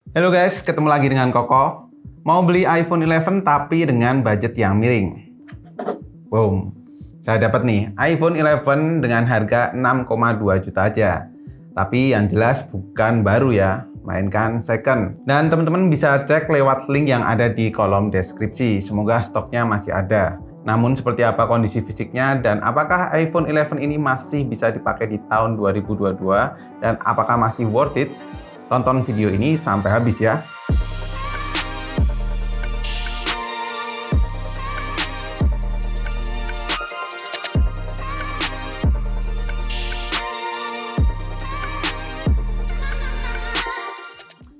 Halo guys, ketemu lagi dengan Koko. Mau beli iPhone 11 tapi dengan budget yang miring. Boom. Saya dapat nih iPhone 11 dengan harga 6,2 juta aja. Tapi yang jelas bukan baru ya, melainkan second. Dan teman-teman bisa cek lewat link yang ada di kolom deskripsi. Semoga stoknya masih ada. Namun seperti apa kondisi fisiknya dan apakah iPhone 11 ini masih bisa dipakai di tahun 2022 dan apakah masih worth it? Tonton video ini sampai habis ya.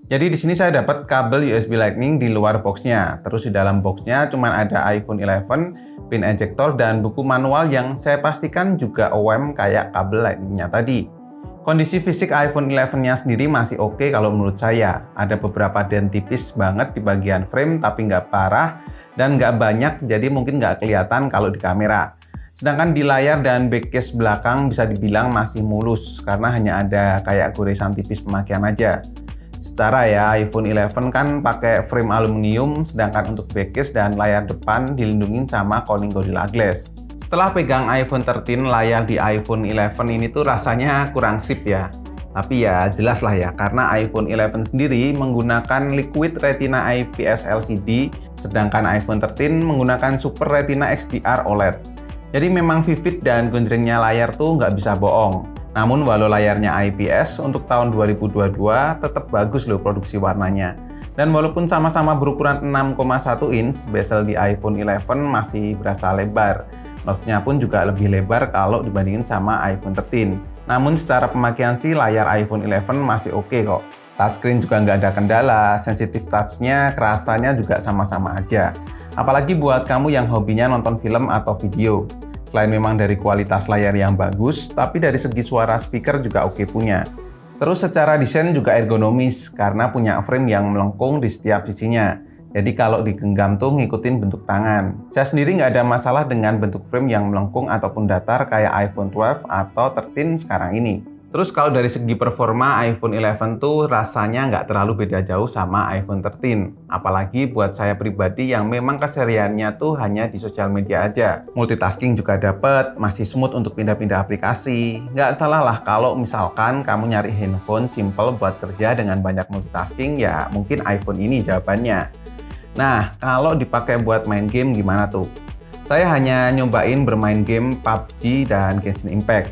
Jadi di sini saya dapat kabel USB Lightning di luar boxnya. Terus di dalam boxnya cuma ada iPhone 11, pin ejector, dan buku manual yang saya pastikan juga OEM kayak kabel Lightning-nya tadi. Kondisi fisik iPhone 11-nya sendiri masih oke kalau menurut saya. Ada beberapa dent tipis banget di bagian frame tapi nggak parah dan nggak banyak, jadi mungkin nggak kelihatan kalau di kamera. Sedangkan di layar dan backcase belakang bisa dibilang masih mulus karena hanya ada kayak goresan tipis pemakaian aja. Secara ya, iPhone 11 kan pakai frame aluminium, sedangkan untuk backcase dan layar depan dilindungi sama Corning Gorilla Glass. Setelah pegang iPhone 13, layar di iPhone 11 ini tuh rasanya kurang sip ya. Tapi ya jelas lah ya, karena iPhone 11 sendiri menggunakan Liquid Retina IPS LCD, sedangkan iPhone 13 menggunakan Super Retina XDR OLED. Jadi memang vivid dan gonjrengnya layar tuh nggak bisa bohong. Namun walau layarnya IPS, untuk tahun 2022 tetap bagus loh produksi warnanya. Dan walaupun sama-sama berukuran 6,1 inch, bezel di iPhone 11 masih berasa lebar. Notch-nya pun juga lebih lebar kalau dibandingin sama iPhone 13. Namun secara pemakaian sih layar iPhone 11 masih oke kok. Touchscreen juga nggak ada kendala, sensitive touch-nya kerasanya juga sama-sama aja. Apalagi buat kamu yang hobinya nonton film atau video. Selain memang dari kualitas layar yang bagus, tapi dari segi suara speaker juga oke punya. Terus secara desain juga ergonomis, karena punya frame yang melengkung di setiap sisinya. Jadi kalau digenggam tuh ngikutin bentuk tangan. Saya sendiri nggak ada masalah dengan bentuk frame yang melengkung ataupun datar kayak iPhone 12 atau 13 sekarang ini. Terus kalau dari segi performa, iPhone 11 tuh rasanya nggak terlalu beda jauh sama iPhone 13. Apalagi buat saya pribadi yang memang kesehariannya tuh hanya di sosial media aja. Multitasking juga dapet, masih smooth untuk pindah-pindah aplikasi. Nggak salah lah kalau misalkan kamu nyari handphone simple buat kerja dengan banyak multitasking, ya mungkin iPhone ini jawabannya. Nah, kalau dipakai buat main game gimana tuh? Saya hanya nyobain bermain game PUBG dan Genshin Impact.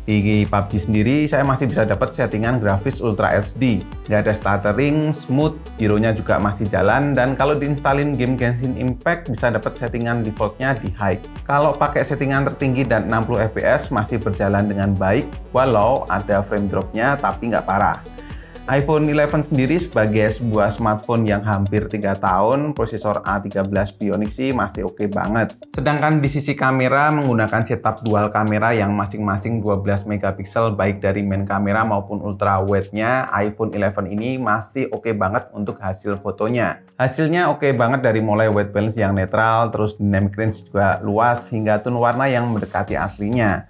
Di PUBG sendiri saya masih bisa dapat settingan grafis Ultra HD, nggak ada stuttering, smooth, gironya juga masih jalan, dan kalau diinstalin game Genshin Impact bisa dapat settingan defaultnya di high. Kalau pakai settingan tertinggi dan 60 fps masih berjalan dengan baik, walau ada frame dropnya tapi nggak parah. iPhone 11 sendiri sebagai sebuah smartphone yang hampir 3 tahun, prosesor A13 Bionic sih masih oke banget. Sedangkan di sisi kamera menggunakan setup dual kamera yang masing-masing 12 megapiksel baik dari main kamera maupun ultra wide-nya, iPhone 11 ini masih oke banget untuk hasil fotonya. Hasilnya oke banget dari mulai white balance yang netral, terus dynamic range juga luas, hingga tone warna yang mendekati aslinya.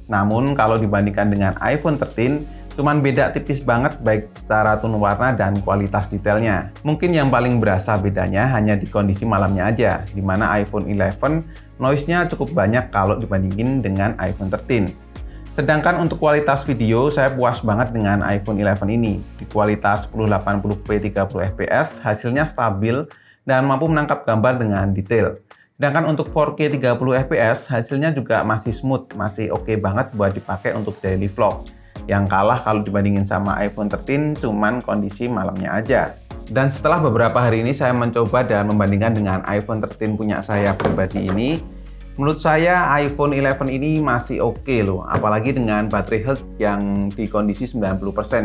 Namun kalau dibandingkan dengan iPhone 13, cuman beda tipis banget baik secara tone warna dan kualitas detailnya. Mungkin yang paling berasa bedanya hanya di kondisi malamnya aja, di mana iPhone 11 noise-nya cukup banyak kalau dibandingin dengan iPhone 13. Sedangkan untuk kualitas video, saya puas banget dengan iPhone 11 ini. Di kualitas 1080p 30 fps, hasilnya stabil dan mampu menangkap gambar dengan detail. Sedangkan untuk 4K 30 fps hasilnya juga masih smooth, masih oke banget buat dipakai untuk daily vlog. Yang kalah kalau dibandingin sama iPhone 13 cuman kondisi malamnya aja. Dan setelah beberapa hari ini saya mencoba dan membandingkan dengan iPhone 13 punya saya pribadi ini, menurut saya iPhone 11 ini masih oke loh, apalagi dengan baterai health yang di kondisi 90%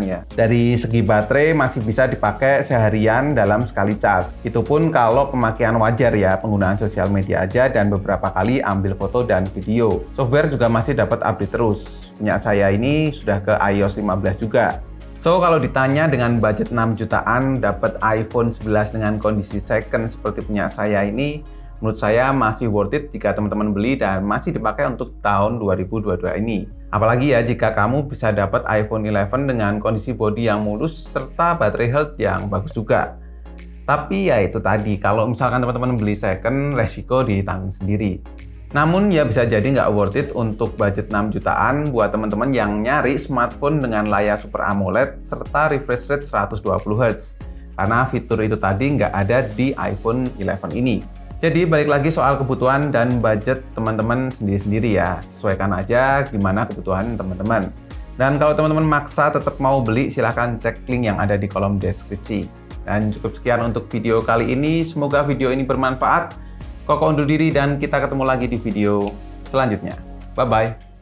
ya. Dari segi baterai masih bisa dipakai seharian dalam sekali charge. Itu pun kalau pemakaian wajar ya, penggunaan sosial media aja dan beberapa kali ambil foto dan video. Software juga masih dapat update terus. Punya saya ini sudah ke iOS 15 juga. So, kalau ditanya dengan budget 6 jutaan dapat iPhone 11 dengan kondisi second seperti punya saya ini, menurut saya masih worth it jika teman-teman beli dan masih dipakai untuk tahun 2022 ini. Apalagi ya jika kamu bisa dapat iPhone 11 dengan kondisi bodi yang mulus serta baterai health yang bagus juga. Tapi ya itu tadi, kalau misalkan teman-teman beli second, resiko ditanggung sendiri. Namun ya bisa jadi nggak worth it untuk budget 6 jutaan buat teman-teman yang nyari smartphone dengan layar Super AMOLED serta refresh rate 120Hz. Karena fitur itu tadi nggak ada di iPhone 11 ini. Jadi balik lagi soal kebutuhan dan budget teman-teman sendiri-sendiri ya. Sesuaikan aja gimana kebutuhan teman-teman. Dan kalau teman-teman maksa tetap mau beli, silahkan cek link yang ada di kolom deskripsi. Dan cukup sekian untuk video kali ini. Semoga video ini bermanfaat. Koko undur diri dan kita ketemu lagi di video selanjutnya. Bye-bye.